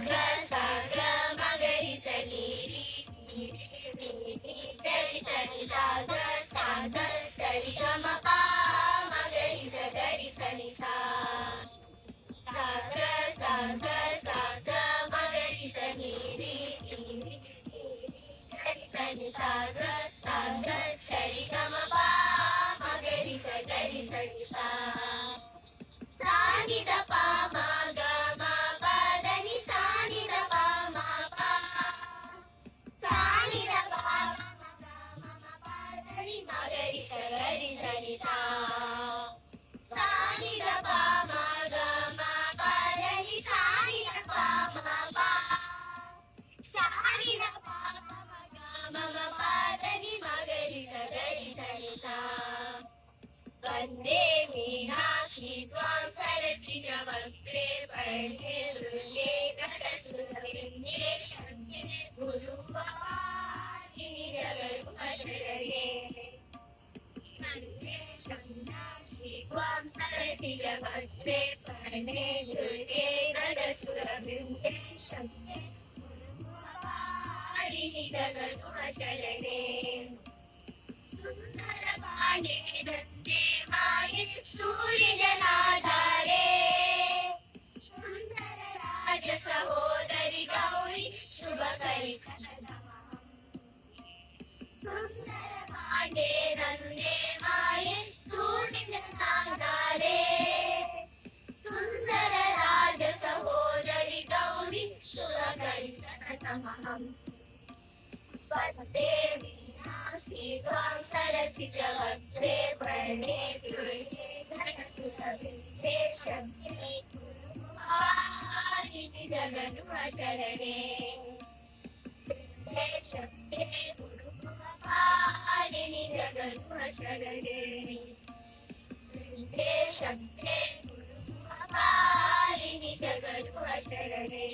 ग सा ग मगरी सनी री री री री गरी सनी सा ग सरी ग म पा मगरी स गरी सनी सा ग सा ग मगरी सनी री री री री गरी सनी सा ग सरी ग म पा मगरी स गरी सनी सा ನಿ ದ ಪ ಮ ಗ ಮ ಪ ದ ನಿ ಸಾ ನಿ ದ ಪ ಮ ಪ ಸಾ ನಿ ದ ಪ ಮ ಗ ಮ ಮ ಪ ದ ನಿ ಮ ಗ ರಿ ಸ ನಿ ಸಾ ಸಾ ನಿ ದ ಪ ಮ ಗ ಮ ಪ ದ ನಿ ಸಾ ನಿ ದ ಪ ಮ ಪ ಸಾ ನಿ ದ ಪ ಮ ಗ ಮ ಮ ಪ ದ ನಿ ಮ ಗ ರಿ ಸ ನಿ ಸಾ वन्दे मीनाक्षी त्वां सरसिजवक्त्रे वर्णे दुर्गे नरसुरवृन्दे शक्ये गुरुवादिनि जगन्मशरणे वन्दे मीनाक्षी त्वां सरसिजवक्त्रे वर्णे दुर्गे नरसुरवृन्दे शक्ये गुरुवादिनि जगन्मशरणे सुन्दर पाणे दन्ते माये सूर्य जनाधारे सुन्दर राज सहोदरि गौरी शुभ करि सततमहम् सुन्दर पाणे दन्ते माये सूर्य जनाधारे सुन्दर राज सहोदरि गौरी शुभ करि सततमहम् वन्दे मीनाक्षी त्वां सरसिजवक्त्रे वर्णे दुर्गे नरसुरवृन्दे शक्ये गुरुवादिनि जगन्मशरणे वृन्दे शक्ये गुरुवादिनि जगन्मशरणे वृन्दे शक्ये गुरुवादिनि जगन्मशरणे